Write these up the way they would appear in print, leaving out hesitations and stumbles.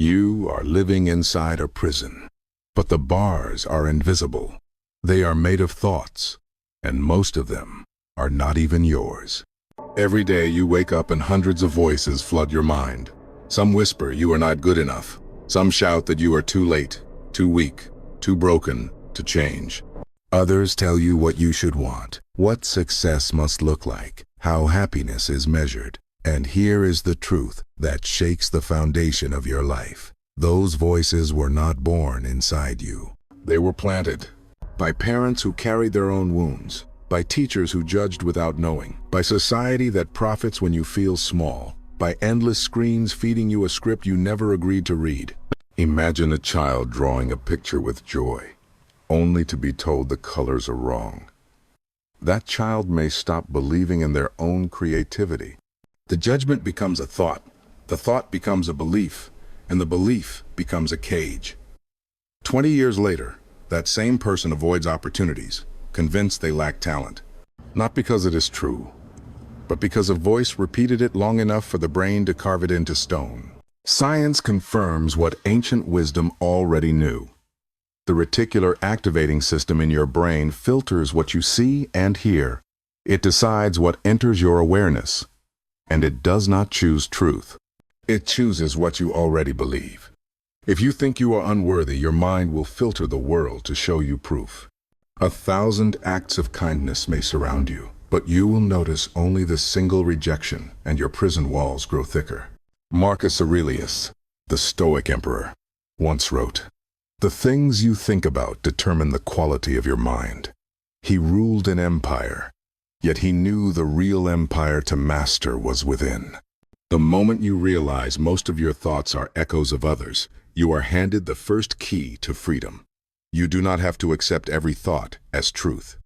You are living inside a prison, but the bars are invisible. They are made of thoughts, and most of them are not even yours. Every day you wake up and hundreds of voices flood your mind. Some whisper you are not good enough. Some shout that you are too late, too weak, too broken to change. Others tell you what you should want, what success must look like, how happiness is measured. And here is the truth that shakes the foundation of your life. Those voices were not born inside you. They were planted by parents who carried their own wounds, by teachers who judged without knowing, by society that profits when you feel small, by endless screens feeding you a script you never agreed to read. Imagine a child drawing a picture with joy, only to be told the colors are wrong. That child may stop believing in their own creativity. The judgment becomes a thought, the thought becomes a belief, and the belief becomes a cage. 20 years later, that same person avoids opportunities, convinced they lack talent. Not because it is true, but because a voice repeated it long enough for the brain to carve it into stone. Science confirms what ancient wisdom already knew. The reticular activating system in your brain filters what you see and hear. It decides what enters your awareness, and it does not choose truth. It chooses what you already believe. If you think you are unworthy, your mind will filter the world to show you proof. 1,000 acts of kindness may surround you, but you will notice only the single rejection, and your prison walls grow thicker. Marcus Aurelius, the Stoic emperor, once wrote, "The things you think about determine the quality of your mind." He ruled an empire, yet he knew the real empire to master was within. The moment you realize most of your thoughts are echoes of others, you are handed the first key to freedom. You do not have to accept every thought as truth.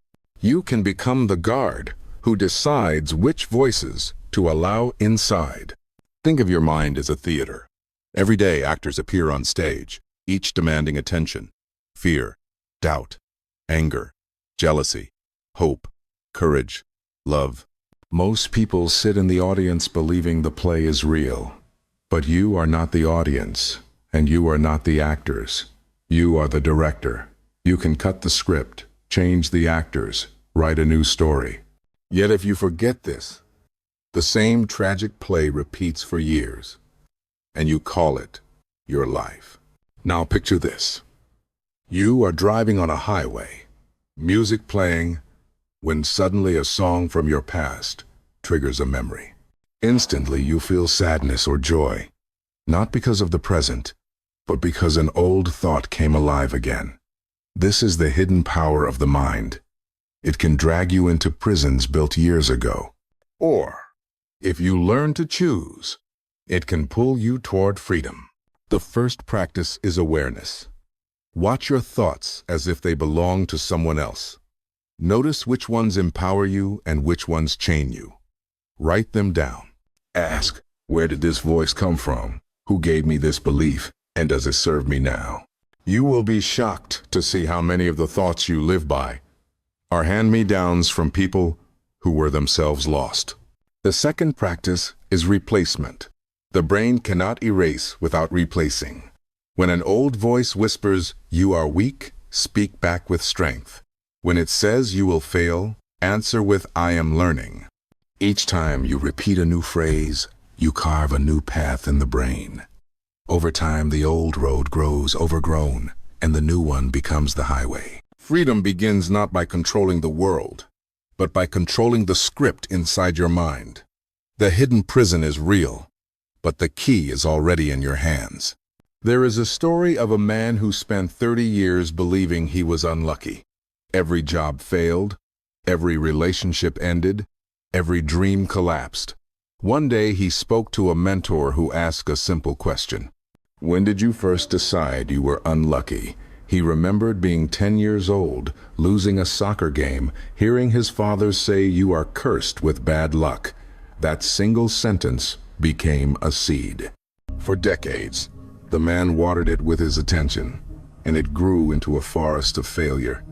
You can become the guard who decides which voices to allow inside. Think of your mind as a theater. Every day actors appear on stage, each demanding attention. Fear, doubt, anger, jealousy, hope, courage, love. Most people sit in the audience believing the play is real. But you are not the audience, and you are not the actors. You are the director. You can cut the script, change the actors, write a new story. Yet if you forget this, the same tragic play repeats for years, and you call it your life. Now picture this. You are driving on a highway, music playing, when suddenly a song from your past triggers a memory. Instantly you feel sadness or joy, not because of the present, but because an old thought came alive again. This is the hidden power of the mind. It can drag you into prisons built years ago. Or, if you learn to choose, it can pull you toward freedom. The first practice is awareness. Watch your thoughts as if they belong to someone else. Notice which ones empower you and which ones chain you. Write them down. Ask, where did this voice come from? Who gave me this belief? And does it serve me now? You will be shocked to see how many of the thoughts you live by are hand-me-downs from people who were themselves lost. The second practice is replacement. The brain cannot erase without replacing. When an old voice whispers, "You are weak," speak back with strength. When it says you will fail, answer with, "I am learning." Each time you repeat a new phrase, you carve a new path in the brain. Over time, the old road grows overgrown, and the new one becomes the highway. Freedom begins not by controlling the world, but by controlling the script inside your mind. The hidden prison is real, but the key is already in your hands. There is a story of a man who spent 30 years believing he was unlucky. Every job failed, every relationship ended, every dream collapsed. One day he spoke to a mentor who asked a simple question. When did you first decide you were unlucky? He remembered being 10 years old, losing a soccer game, hearing his father say, "You are cursed with bad luck." That single sentence became a seed. For decades, the man watered it with his attention, and it grew into a forest of failure.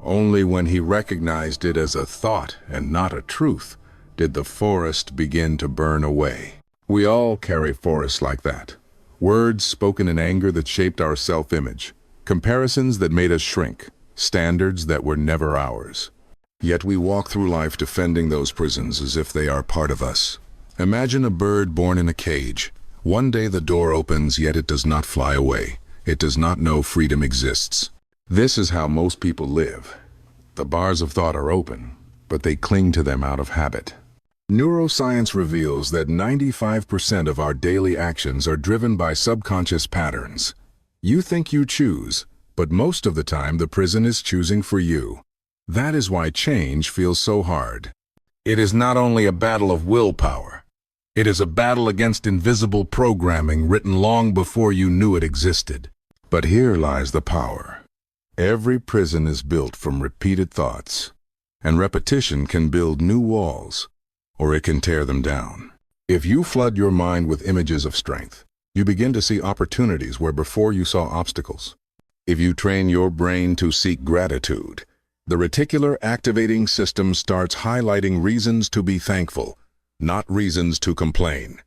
Only when he recognized it as a thought and not a truth did the forest begin to burn away. We all carry forests like that, Words spoken in anger that shaped our self-image. Comparisons that made us shrink. Standards that were never ours. Yet we walk through life defending those prisons as if they are part of us. Imagine a bird born in a cage. One day the door opens, yet it does not fly away. It does not know freedom exists. This is how most people live. The bars of thought are open, but they cling to them out of habit. Neuroscience reveals that 95% of our daily actions are driven by subconscious patterns. You think you choose, but most of the time the prison is choosing for you. That is why change feels so hard. It is not only a battle of willpower. It is a battle against invisible programming written long before you knew it existed. But here lies the power. Every prison is built from repeated thoughts, and repetition can build new walls, or it can tear them down. If you flood your mind with images of strength, you begin to see opportunities where before you saw obstacles. If you train your brain to seek gratitude, the reticular activating system starts highlighting reasons to be thankful, not reasons to complain.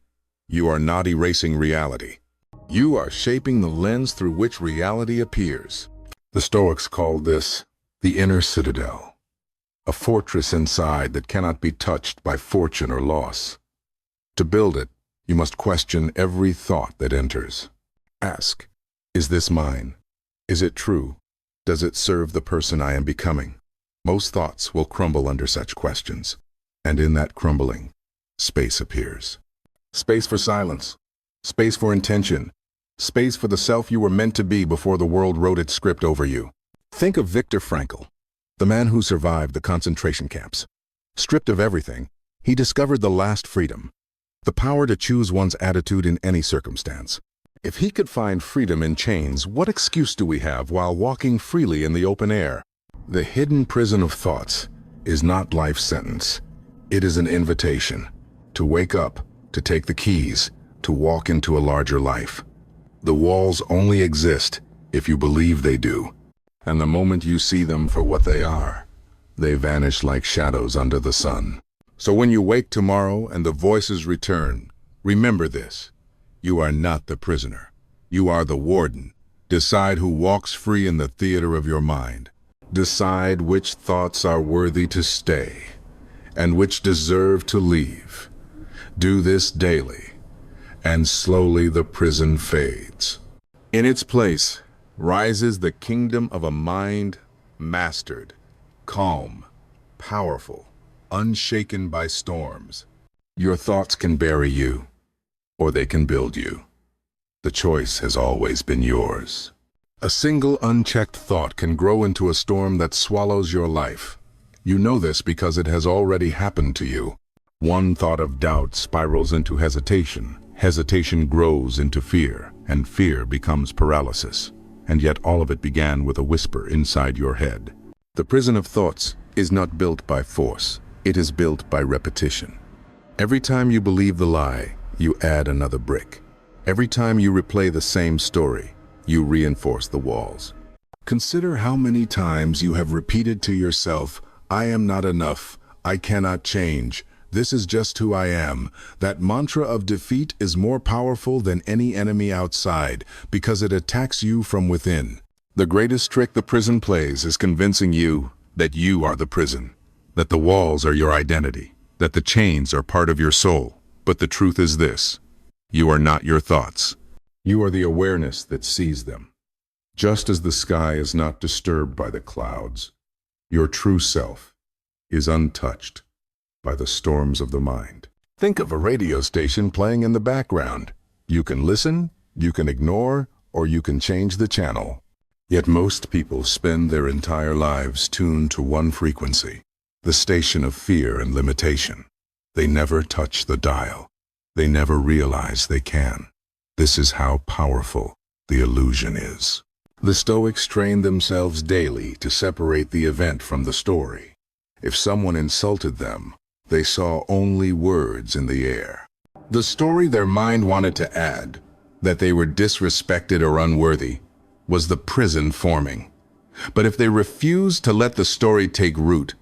You are not erasing reality. You are shaping the lens through which reality appears. The Stoics called this the inner citadel, a fortress inside that cannot be touched by fortune or loss. To build it, you must question every thought that enters. Ask, is this mine? Is it true? Does it serve the person I am becoming? Most thoughts will crumble under such questions, and in that crumbling, space appears. Space for silence, space for intention, space for the self you were meant to be before the world wrote its script over you. Think of Viktor Frankl, the man who survived the concentration camps. Stripped of everything, he discovered the last freedom, the power to choose one's attitude in any circumstance. If he could find freedom in chains, what excuse do we have while walking freely in the open air? The hidden prison of thoughts is not life's sentence. It is an invitation to wake up, to take the keys, to walk into a larger life. The walls only exist if you believe they do. And the moment you see them for what they are, they vanish like shadows under the sun. So when you wake tomorrow and the voices return, remember this. You are not the prisoner. You are the warden. Decide who walks free in the theater of your mind. Decide which thoughts are worthy to stay and which deserve to leave. Do this daily, and slowly the prison fades. In its place rises the kingdom of a mind mastered, calm, powerful, unshaken by storms. Your thoughts can bury you, or they can build you. The choice has always been yours. A single unchecked thought can grow into a storm that swallows your life. You know this because it has already happened to you. One thought of doubt spirals into hesitation. Hesitation grows into fear, and fear becomes paralysis. And yet all of it began with a whisper inside your head. The prison of thoughts is not built by force. It is built by repetition. Every time you believe the lie, you add another brick. Every time you replay the same story, you reinforce the walls. Consider how many times you have repeated to yourself, I am not enough, I cannot change, this is just who I am. That mantra of defeat is more powerful than any enemy outside because it attacks you from within. The greatest trick the prison plays is convincing you that you are the prison, that the walls are your identity, that the chains are part of your soul. But the truth is this, you are not your thoughts. You are the awareness that sees them. Just as the sky is not disturbed by the clouds, your true self is untouched by the storms of the mind. Think of a radio station playing in the background. You can listen, you can ignore, or you can change the channel. Yet most people spend their entire lives tuned to one frequency, the station of fear and limitation. They never touch the dial. They never realize they can. This is how powerful the illusion is. The Stoics trained themselves daily to separate the event from the story. If someone insulted them, they saw only words in the air. The story their mind wanted to add, that they were disrespected or unworthy, was the prison forming. But if they refused to let the story take root,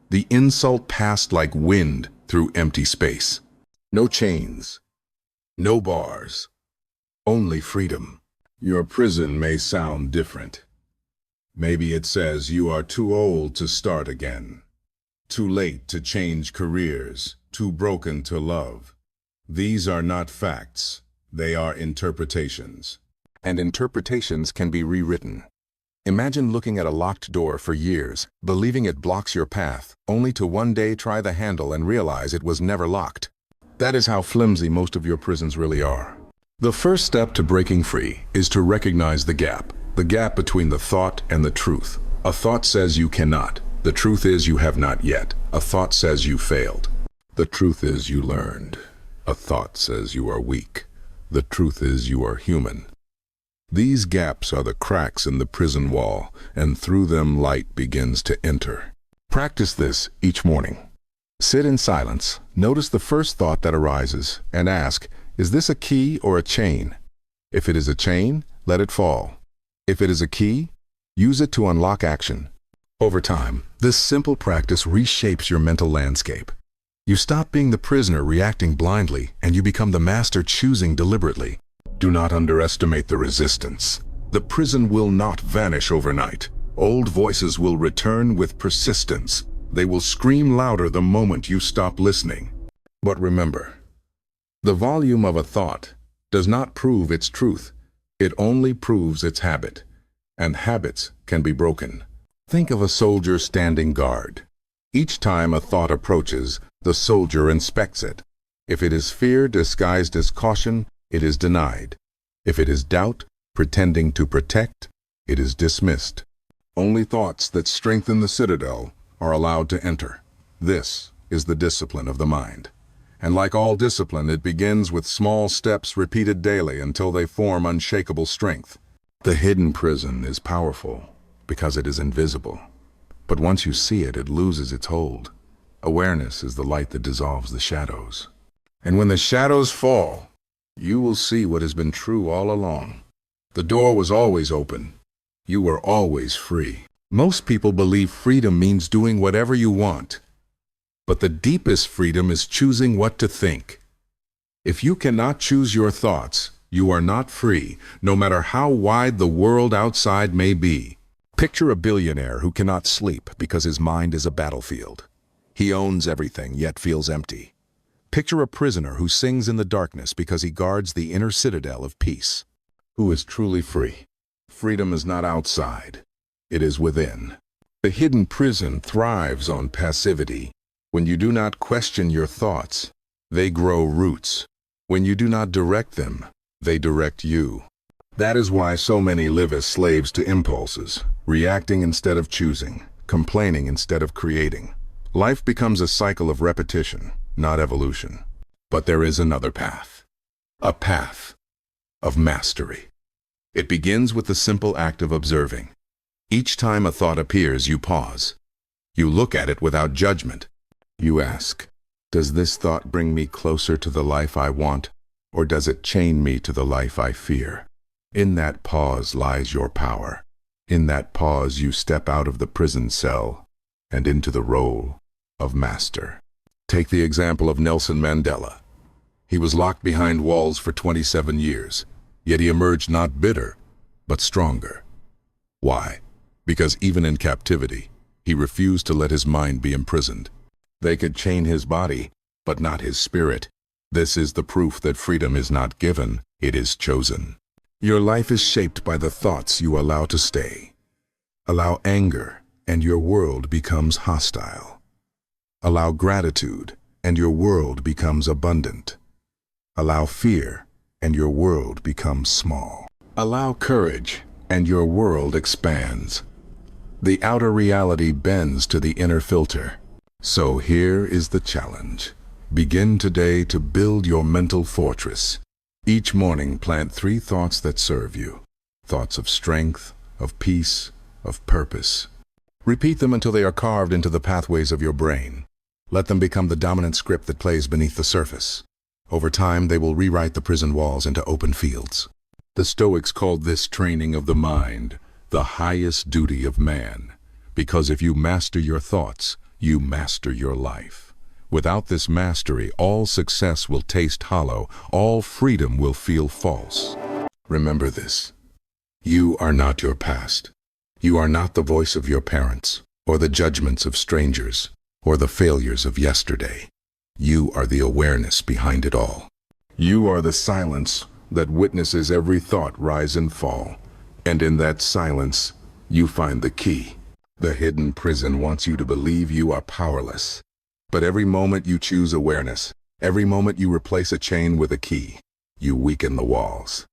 the insult passed like wind through empty space. No chains, no bars, only freedom. Your prison may sound different. Maybe it says you are too old to start again, too late to change careers, too broken to love. These are not facts, they are interpretations. And interpretations can be rewritten. Imagine looking at a locked door for years, believing it blocks your path, only to one day try the handle and realize it was never locked. That is how flimsy most of your prisons really are. The first step to breaking free is to recognize the gap between the thought and the truth. A thought says you cannot. The truth is you have not yet. A thought says you failed. The truth is you learned. A thought says you are weak. The truth is you are human. These gaps are the cracks in the prison wall, and through them light begins to enter. Practice this each morning. Sit in silence, notice the first thought that arises, and ask, is this a key or a chain? If it is a chain, let it fall. If it is a key, use it to unlock action. Over time, this simple practice reshapes your mental landscape. You stop being the prisoner reacting blindly, and you become the master choosing deliberately. Do not underestimate the resistance. The prison will not vanish overnight. Old voices will return with persistence. They will scream louder the moment you stop listening. But remember, the volume of a thought does not prove its truth. It only proves its habit. And habits can be broken. Think of a soldier standing guard. Each time a thought approaches, the soldier inspects it. If it is fear disguised as caution, it is denied. If it is doubt, pretending to protect, it is dismissed. Only thoughts that strengthen the citadel are allowed to enter. This is the discipline of the mind. And like all discipline, it begins with small steps repeated daily until they form unshakable strength. The hidden prison is powerful because it is invisible. But once you see it, it loses its hold. Awareness is the light that dissolves the shadows. And when the shadows fall, you will see what has been true all along. The door was always open. You were always free. Most people believe freedom means doing whatever you want. But the deepest freedom is choosing what to think. If you cannot choose your thoughts, you are not free, no matter how wide the world outside may be. Picture a billionaire who cannot sleep because his mind is a battlefield. He owns everything, yet feels empty. Picture a prisoner who sings in the darkness because he guards the inner citadel of peace. Who is truly free? Freedom is not outside. It is within. The hidden prison thrives on passivity. When you do not question your thoughts, they grow roots. When you do not direct them, they direct you. That is why so many live as slaves to impulses, reacting instead of choosing, complaining instead of creating. Life becomes a cycle of repetition, not evolution. But there is another path. A path of mastery. It begins with the simple act of observing. Each time a thought appears, you pause. You look at it without judgment. You ask, does this thought bring me closer to the life I want, or does it chain me to the life I fear? In that pause lies your power. In that pause you step out of the prison cell and into the role of master. Take the example of Nelson Mandela. He was locked behind walls for 27 years, yet he emerged not bitter, but stronger. Why? Because even in captivity, he refused to let his mind be imprisoned. They could chain his body, but not his spirit. This is the proof that freedom is not given, it is chosen. Your life is shaped by the thoughts you allow to stay. Allow anger, and your world becomes hostile. Allow gratitude, and your world becomes abundant. Allow fear, and your world becomes small. Allow courage, and your world expands. The outer reality bends to the inner filter. So here is the challenge. Begin today to build your mental fortress. Each morning, plant 3 thoughts that serve you. Thoughts of strength, of peace, of purpose. Repeat them until they are carved into the pathways of your brain. Let them become the dominant script that plays beneath the surface. Over time, they will rewrite the prison walls into open fields. The Stoics called this training of the mind the highest duty of man, because if you master your thoughts, you master your life. Without this mastery, all success will taste hollow, all freedom will feel false. Remember this. You are not your past. You are not the voice of your parents, or the judgments of strangers, or the failures of yesterday. You are the awareness behind it all. You are the silence that witnesses every thought rise and fall. And in that silence, you find the key. The hidden prison wants you to believe you are powerless. But every moment you choose awareness, every moment you replace a chain with a key, you weaken the walls.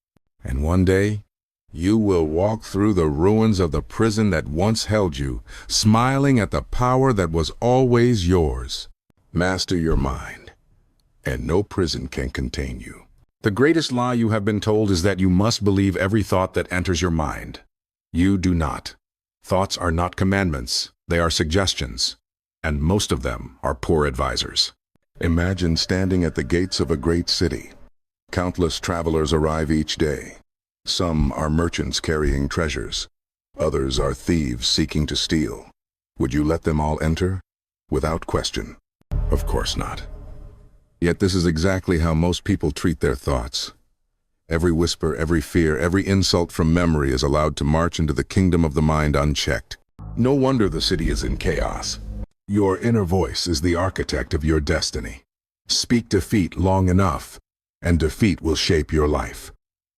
And one day, you will walk through the ruins of the prison that once held you, smiling at the power that was always yours. Master your mind, and no prison can contain you. The greatest lie you have been told is that you must believe every thought that enters your mind. You do not. Thoughts are not commandments, they are suggestions, and most of them are poor advisors. Imagine standing at the gates of a great city. Countless travelers arrive each day. Some are merchants carrying treasures. Others are thieves seeking to steal. Would you let them all enter? Without question. Of course not. Yet this is exactly how most people treat their thoughts. Every whisper, every fear, every insult from memory is allowed to march into the kingdom of the mind unchecked. No wonder the city is in chaos. Your inner voice is the architect of your destiny. Speak defeat long enough, and defeat will shape your life.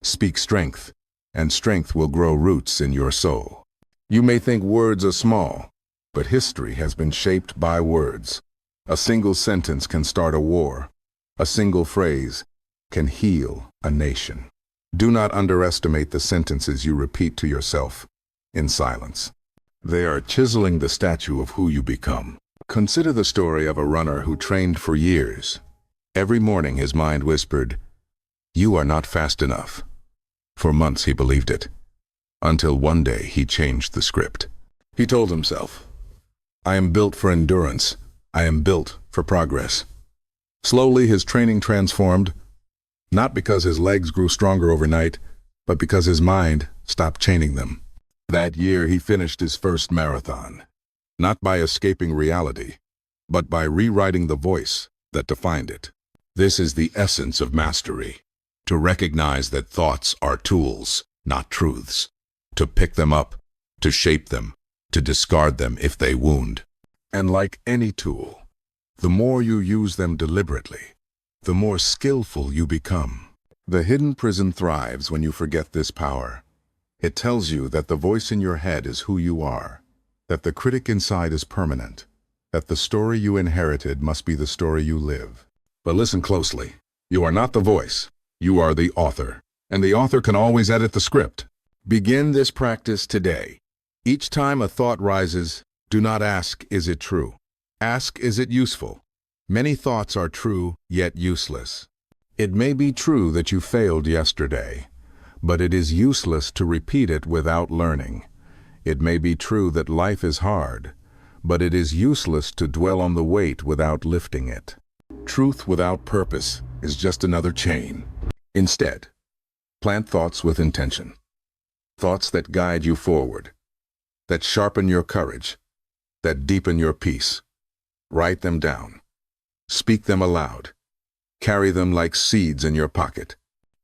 Speak strength, and strength will grow roots in your soul. You may think words are small, but history has been shaped by words. A single sentence can start a war. A single phrase can heal a nation. Do not underestimate the sentences you repeat to yourself in silence. They are chiseling the statue of who you become. Consider the story of a runner who trained for years. Every morning his mind whispered, "You are not fast enough." For months he believed it, until one day he changed the script. He told himself, "I am built for endurance. I am built for progress." Slowly his training transformed, not because his legs grew stronger overnight, but because his mind stopped chaining them. That year he finished his first marathon, not by escaping reality, but by rewriting the voice that defined it. This is the essence of mastery. To recognize that thoughts are tools, not truths. To pick them up, to shape them, to discard them if they wound. And like any tool, the more you use them deliberately, the more skillful you become. The hidden prison thrives when you forget this power. It tells you that the voice in your head is who you are, that the critic inside is permanent, that the story you inherited must be the story you live. But listen closely. You are not the voice. You are the author, and the author can always edit the script. Begin this practice today. Each time a thought rises, do not ask, "Is it true?" Ask, "Is it useful?" Many thoughts are true, yet useless. It may be true that you failed yesterday, but it is useless to repeat it without learning. It may be true that life is hard, but it is useless to dwell on the weight without lifting it. Truth without purpose is just another chain. Instead, plant thoughts with intention. Thoughts that guide you forward, that sharpen your courage, that deepen your peace. Write them down. Speak them aloud. Carry them like seeds in your pocket.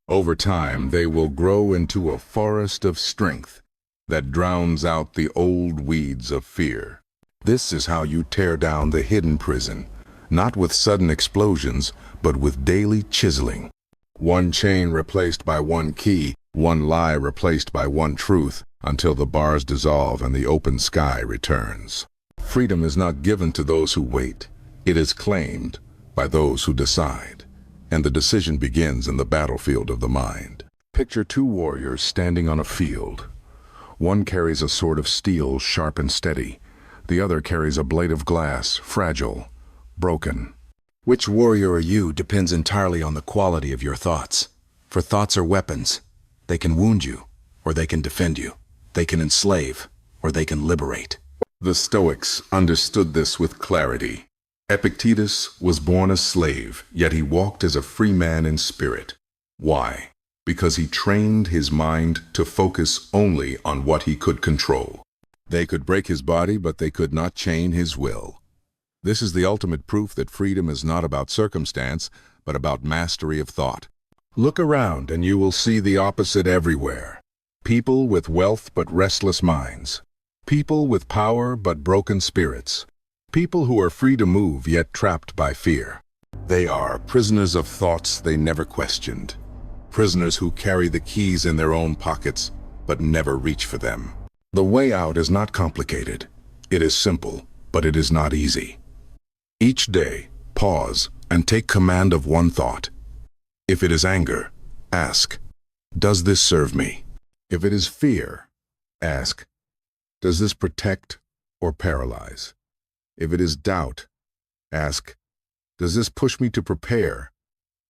Over time, they will grow into a forest of strength that drowns out the old weeds of fear. This is how you tear down the hidden prison, not with sudden explosions, but with daily chiseling. One chain replaced by one key, one lie replaced by one truth, until the bars dissolve and the open sky returns. Freedom is not given to those who wait. It is claimed by those who decide. And the decision begins in the battlefield of the mind. Picture two warriors standing on a field. One carries a sword of steel, sharp and steady. The other carries a blade of glass, fragile, broken. Which warrior are you depends entirely on the quality of your thoughts. For thoughts are weapons. They can wound you, or they can defend you. They can enslave, or they can liberate. The Stoics understood this with clarity. Epictetus was born a slave, yet he walked as a free man in spirit. Why? Because he trained his mind to focus only on what he could control. They could break his body, but they could not chain his will. This is the ultimate proof that freedom is not about circumstance, but about mastery of thought. Look around and you will see the opposite everywhere. People with wealth but restless minds. People with power but broken spirits. People who are free to move yet trapped by fear. They are prisoners of thoughts they never questioned. Prisoners who carry the keys in their own pockets but never reach for them. The way out is not complicated. It is simple, but it is not easy. Each day, pause and take command of one thought. If it is anger, ask, does this serve me? If it is fear, ask, does this protect or paralyze? If it is doubt, ask, does this push me to prepare,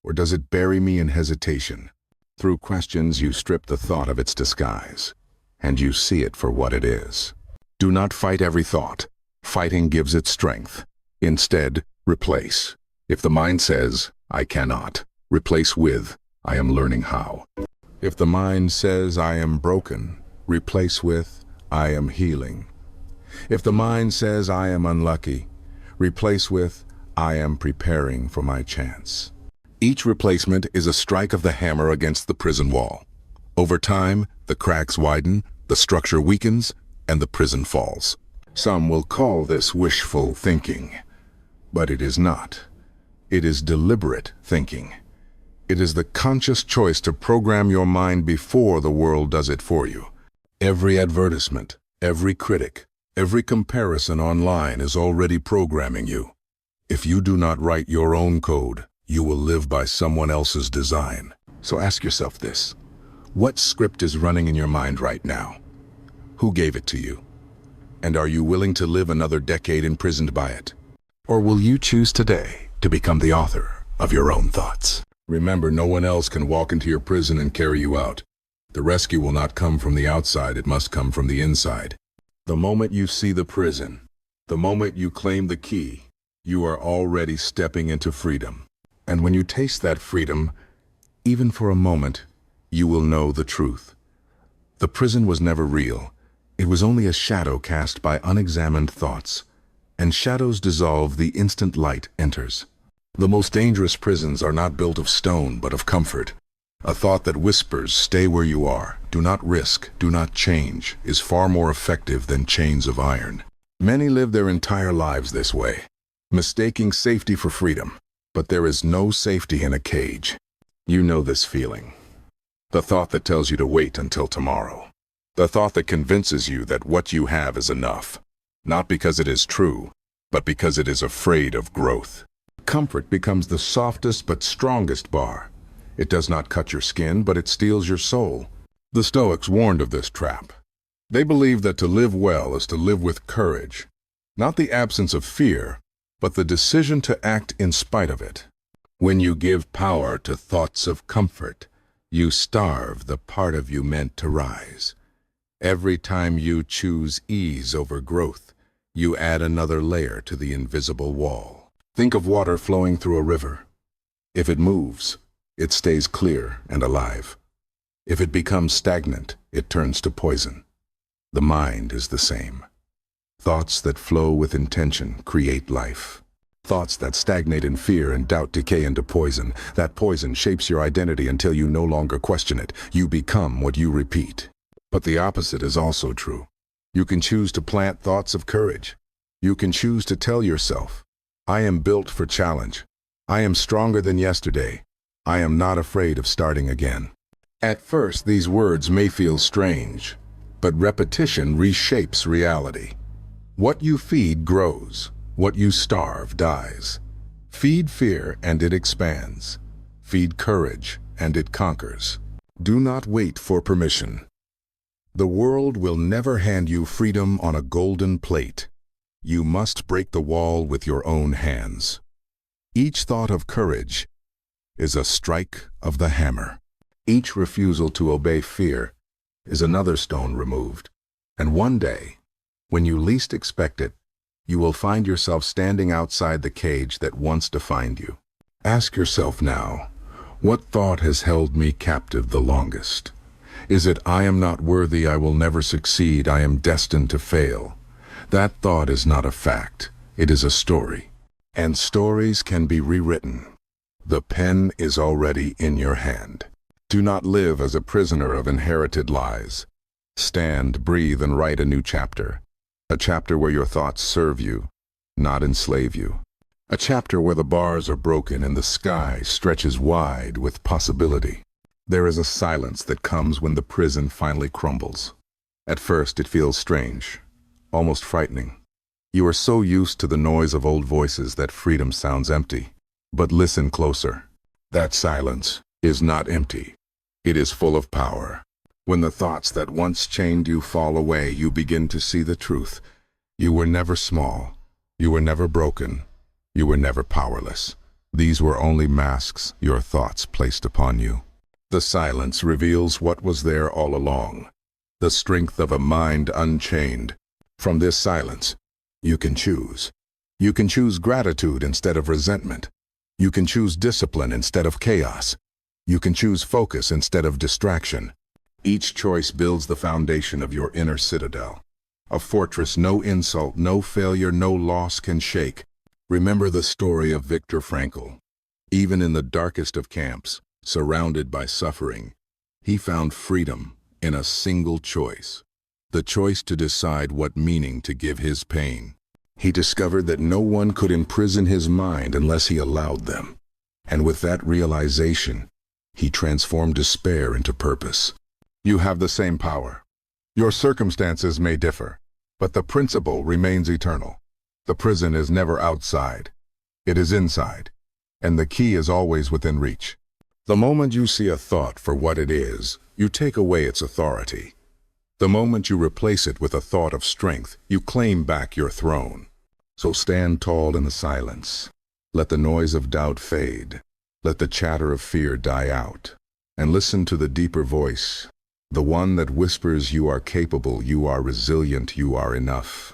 or does it bury me in hesitation? Through questions, you strip the thought of its disguise, and you see it for what it is. Do not fight every thought. Fighting gives it strength. Instead, replace. If the mind says, I cannot, replace with, I am learning how. If the mind says, I am broken, replace with, I am healing. If the mind says, I am unlucky, replace with, I am preparing for my chance. Each replacement is a strike of the hammer against the prison wall. Over time, the cracks widen, the structure weakens, and the prison falls. Some will call this wishful thinking, but it is not. It is deliberate thinking. It is the conscious choice to program your mind before the world does it for you. Every advertisement, every critic, every comparison online is already programming you. If you do not write your own code, you will live by someone else's design. So ask yourself this: what script is running in your mind right now? Who gave it to you? And are you willing to live another decade imprisoned by it? Or will you choose today to become the author of your own thoughts? Remember, no one else can walk into your prison and carry you out. The rescue will not come from the outside, it must come from the inside. The moment you see the prison, the moment you claim the key, you are already stepping into freedom. And when you taste that freedom, even for a moment, you will know the truth. The prison was never real. It was only a shadow cast by unexamined thoughts. And shadows dissolve the instant light enters. The most dangerous prisons are not built of stone, but of comfort. A thought that whispers, stay where you are, do not risk, do not change, is far more effective than chains of iron. Many live their entire lives this way, mistaking safety for freedom. But there is no safety in a cage. You know this feeling. The thought that tells you to wait until tomorrow. The thought that convinces you that what you have is enough. Not because it is true, but because it is afraid of growth. Comfort becomes the softest but strongest bar. It does not cut your skin, but it steals your soul. The Stoics warned of this trap. They believed that to live well is to live with courage, not the absence of fear, but the decision to act in spite of it. When you give power to thoughts of comfort, you starve the part of you meant to rise. Every time you choose ease over growth, you add another layer to the invisible wall. Think of water flowing through a river. If it moves, it stays clear and alive. If it becomes stagnant, it turns to poison. The mind is the same. Thoughts that flow with intention create life. Thoughts that stagnate in fear and doubt decay into poison. That poison shapes your identity until you no longer question it. You become what you repeat. But the opposite is also true. You can choose to plant thoughts of courage. You can choose to tell yourself, I am built for challenge. I am stronger than yesterday. I am not afraid of starting again. At first, these words may feel strange, but repetition reshapes reality. What you feed grows. What you starve dies. Feed fear and it expands. Feed courage and it conquers. Do not wait for permission. The world will never hand you freedom on a golden plate. You must break the wall with your own hands. Each thought of courage is a strike of the hammer. Each refusal to obey fear is another stone removed. And one day, when you least expect it, you will find yourself standing outside the cage that once defined you. Ask yourself now, what thought has held me captive the longest? Is it, I am not worthy, I will never succeed, I am destined to fail? That thought is not a fact, it is a story. And stories can be rewritten. The pen is already in your hand. Do not live as a prisoner of inherited lies. Stand, breathe, and write a new chapter. A chapter where your thoughts serve you, not enslave you. A chapter where the bars are broken and the sky stretches wide with possibility. There is a silence that comes when the prison finally crumbles. At first it feels strange, almost frightening. You are so used to the noise of old voices that freedom sounds empty. But listen closer. That silence is not empty. It is full of power. When the thoughts that once chained you fall away, you begin to see the truth. You were never small. You were never broken. You were never powerless. These were only masks your thoughts placed upon you. The silence reveals what was there all along. The strength of a mind unchained. From this silence, you can choose. You can choose gratitude instead of resentment. You can choose discipline instead of chaos. You can choose focus instead of distraction. Each choice builds the foundation of your inner citadel. A fortress no insult, no failure, no loss can shake. Remember the story of Viktor Frankl. Even in the darkest of camps, surrounded by suffering, he found freedom in a single choice. The choice to decide what meaning to give his pain. He discovered that no one could imprison his mind unless he allowed them. And with that realization, he transformed despair into purpose. You have the same power. Your circumstances may differ, but the principle remains eternal. The prison is never outside. It is inside, and the key is always within reach. The moment you see a thought for what it is, you take away its authority. The moment you replace it with a thought of strength, you claim back your throne. So stand tall in the silence. Let the noise of doubt fade. Let the chatter of fear die out. And listen to the deeper voice, the one that whispers you are capable, you are resilient, you are enough.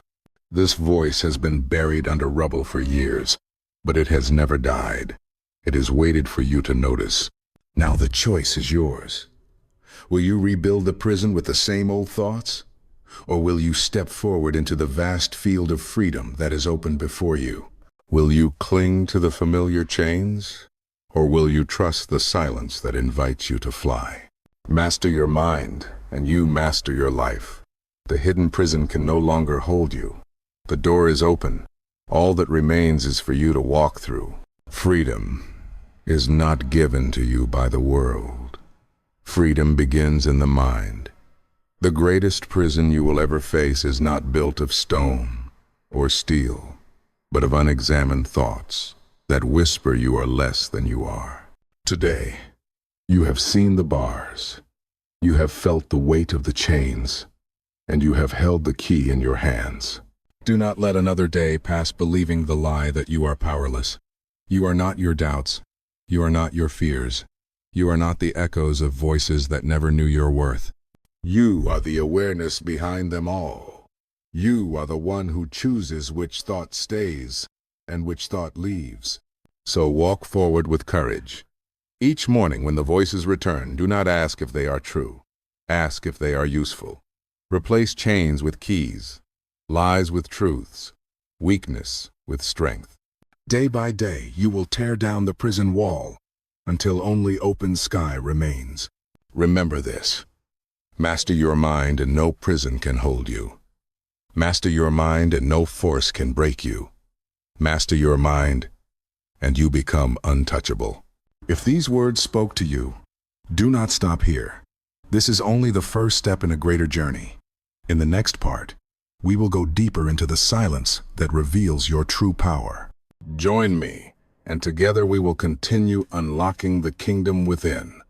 This voice has been buried under rubble for years, but it has never died. It has waited for you to notice. Now the choice is yours. Will you rebuild the prison with the same old thoughts? Or will you step forward into the vast field of freedom that is open before you? Will you cling to the familiar chains? Or will you trust the silence that invites you to fly? Master your mind, and you master your life. The hidden prison can no longer hold you. The door is open. All that remains is for you to walk through. Freedom is not given to you by the world. Freedom begins in the mind. The greatest prison you will ever face is not built of stone or steel, but of unexamined thoughts that whisper you are less than you are. Today, you have seen the bars, you have felt the weight of the chains, and you have held the key in your hands. Do not let another day pass believing the lie that you are powerless. You are not your doubts. You are not your fears. You are not the echoes of voices that never knew your worth. You are the awareness behind them all. You are the one who chooses which thought stays and which thought leaves. So walk forward with courage. Each morning when the voices return, do not ask if they are true. Ask if they are useful. Replace chains with keys, lies with truths, weakness with strength. Day by day, you will tear down the prison wall until only open sky remains. Remember this. Master your mind and no prison can hold you. Master your mind and no force can break you. Master your mind and you become untouchable. If these words spoke to you, do not stop here. This is only the first step in a greater journey. In the next part, we will go deeper into the silence that reveals your true power. Join me, and together we will continue unlocking the kingdom within.